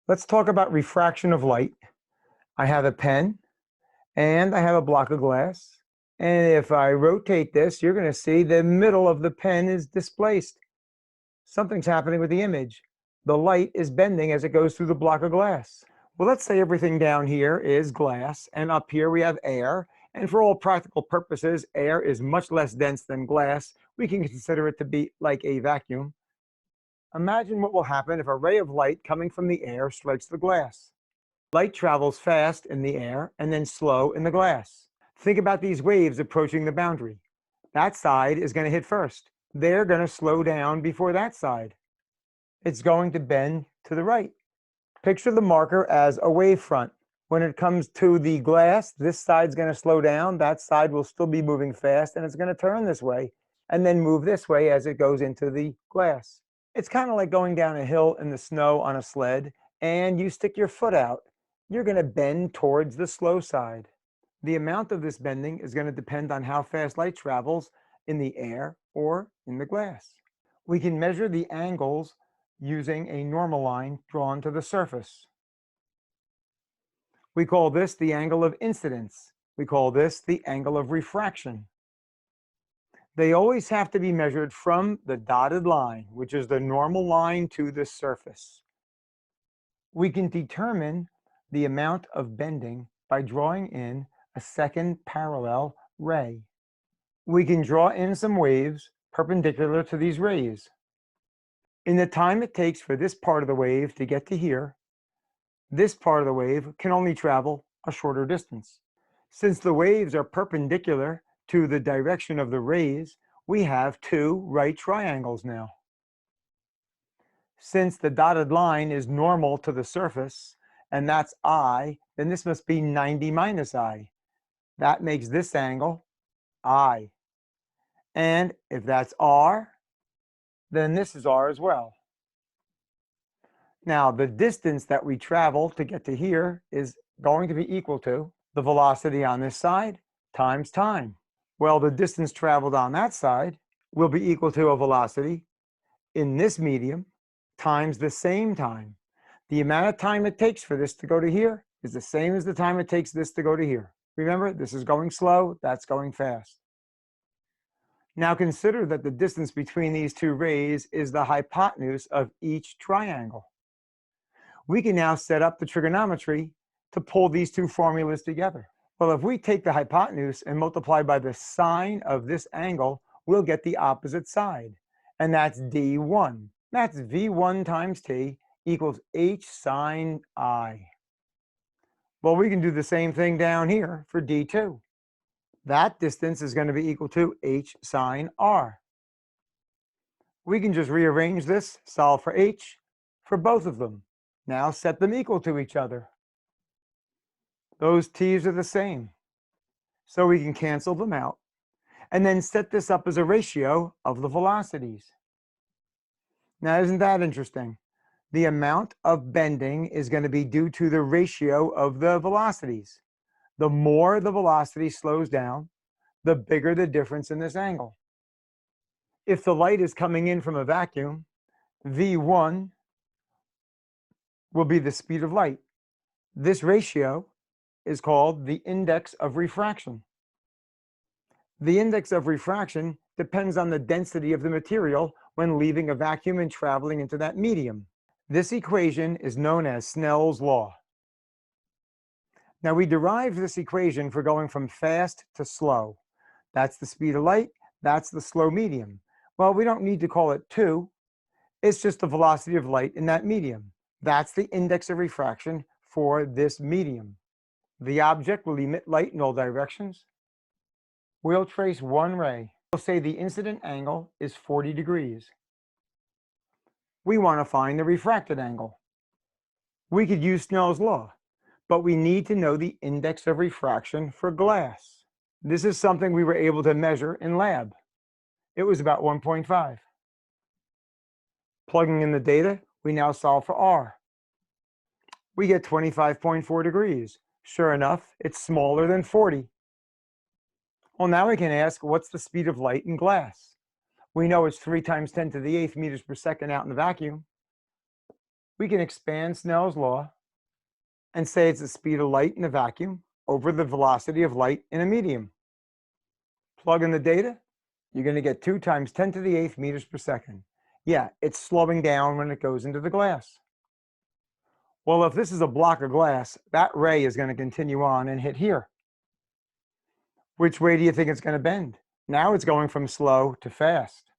Let's talk about refraction of light. I have a pen and I have a block of glass. And if I rotate this, you're going to see the middle of the pen is displaced. Something's happening with the image. The light is bending as it goes through the block of glass. Well, let's say everything down here is glass, and up here we have air. And for all practical purposes, air is much less dense than glass. We can consider it to be like a vacuum. Imagine what will happen if a ray of light coming from the air strikes the glass. Light travels fast in the air and then slow in the glass. Think about these waves approaching the boundary. That side is going to hit first. They're going to slow down before that side. It's going to bend to the right. Picture the marker as a wavefront. When it comes to the glass, this side's going to slow down. That side will still be moving fast, and it's going to turn this way and then move this way as it goes into the glass. It's kind of like going down a hill in the snow on a sled, and you stick your foot out. You're going to bend towards the slow side. The amount of this bending is going to depend on how fast light travels in the air or in the glass. We can measure the angles using a normal line drawn to the surface. We call this the angle of incidence. We call this the angle of refraction. They always have to be measured from the dotted line, which is the normal line to the surface. We can determine the amount of bending by drawing in a second parallel ray. We can draw in some waves perpendicular to these rays. In the time it takes for this part of the wave to get to here, this part of the wave can only travel a shorter distance. Since the waves are perpendicular to the direction of the rays, we have two right triangles now. Since the dotted line is normal to the surface, and that's I, then this must be 90 minus I. That makes this angle I. And if that's R, then this is R as well. Now, the distance that we travel to get to here is going to be equal to the velocity on this side times time. Well, the distance traveled on that side will be equal to a velocity in this medium times the same time. The amount of time it takes for this to go to here is the same as the time it takes this to go to here. Remember, this is going slow, that's going fast. Now consider that the distance between these two rays is the hypotenuse of each triangle. We can now set up the trigonometry to pull these two formulas together. Well, if we take the hypotenuse and multiply by the sine of this angle, we'll get the opposite side, and that's d1. That's v1 times t equals h sine I. Well, we can do the same thing down here for d2. That distance is going to be equal to h sine r. We can just rearrange this, solve for h, for both of them. Now set them equal to each other. Those t's are the same, so we can cancel them out, and then set this up as a ratio of the velocities. Now, isn't that interesting? The amount of bending is going to be due to the ratio of the velocities. The more the velocity slows down, the bigger the difference in this angle. If the light is coming in from a vacuum, v1 will be the speed of light. This ratio is called the index of refraction. The index of refraction depends on the density of the material when leaving a vacuum and traveling into that medium. This equation is known as Snell's law. Now, we derived this equation for going from fast to slow. That's the speed of light, that's the slow medium. Well, we don't need to call it 2. It's just the velocity of light in that medium. That's the index of refraction for this medium. The object will emit light in all directions. We'll trace one ray. We'll say the incident angle is 40 degrees. We want to find the refracted angle. We could use Snell's law, but we need to know the index of refraction for glass. This is something we were able to measure in lab. It was about 1.5. Plugging in the data, we now solve for R. We get 25.4 degrees. Sure enough, it's smaller than 40. Well, now we can ask, what's the speed of light in glass? We know it's 3 times 10 to the 8th meters per second out in the vacuum. We can expand Snell's law and say it's the speed of light in a vacuum over the velocity of light in a medium. Plug in the data, you're going to get 2 times 10 to the 8th meters per second. Yeah, it's slowing down when it goes into the glass. Well, if this is a block of glass, that ray is going to continue on and hit here. Which way do you think it's going to bend? Now it's going from slow to fast.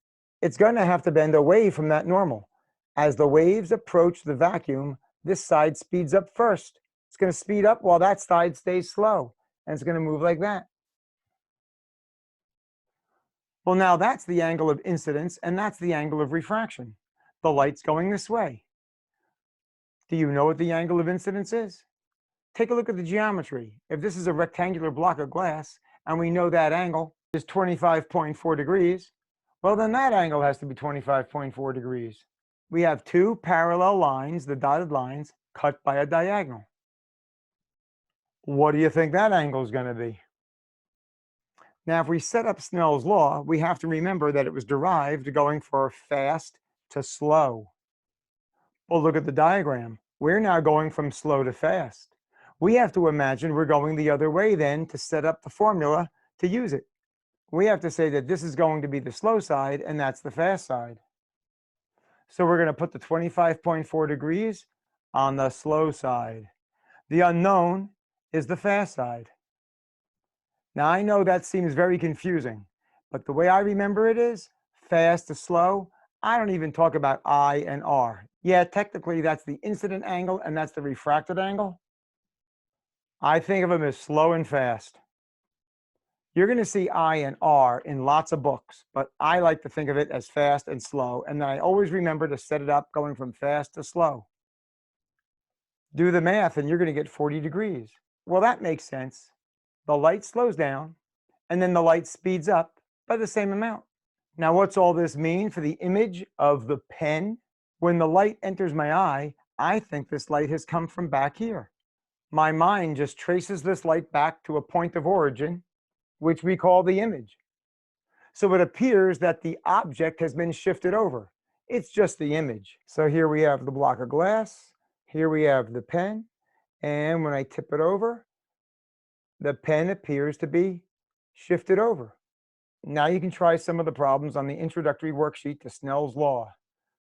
It's going to have to bend away from that normal. As the waves approach the vacuum, this side speeds up first. It's going to speed up while that side stays slow, and it's going to move like that. Well, now that's the angle of incidence, and that's the angle of refraction. The light's going this way. Do you know what the angle of incidence is? Take a look at the geometry. If this is a rectangular block of glass, and we know that angle is 25.4 degrees, well, then that angle has to be 25.4 degrees. We have 2 parallel lines, the dotted lines, cut by a diagonal. What do you think that angle is going to be? Now, if we set up Snell's law, we have to remember that it was derived going from fast to slow. Well, look at the diagram. We're now going from slow to fast. We have to imagine we're going the other way then to set up the formula to use it. We have to say that this is going to be the slow side and that's the fast side. So we're going to put the 25.4 degrees on the slow side. The unknown is the fast side. Now, I know that seems very confusing, but the way I remember it is fast to slow. I don't even talk about I and R. Yeah, technically that's the incident angle and that's the refracted angle. I think of them as slow and fast. You're going to see I and R in lots of books, but I like to think of it as fast and slow, and then I always remember to set it up going from fast to slow. Do the math and you're going to get 40 degrees. Well, that makes sense. The light slows down, and then the light speeds up by the same amount. Now, what's all this mean for the image of the pen? When the light enters my eye, I think this light has come from back here. My mind just traces this light back to a point of origin, which we call the image. So it appears that the object has been shifted over. It's just the image. So here we have the block of glass, here we have the pen, and when I tip it over, the pen appears to be shifted over. Now you can try some of the problems on the introductory worksheet to Snell's law.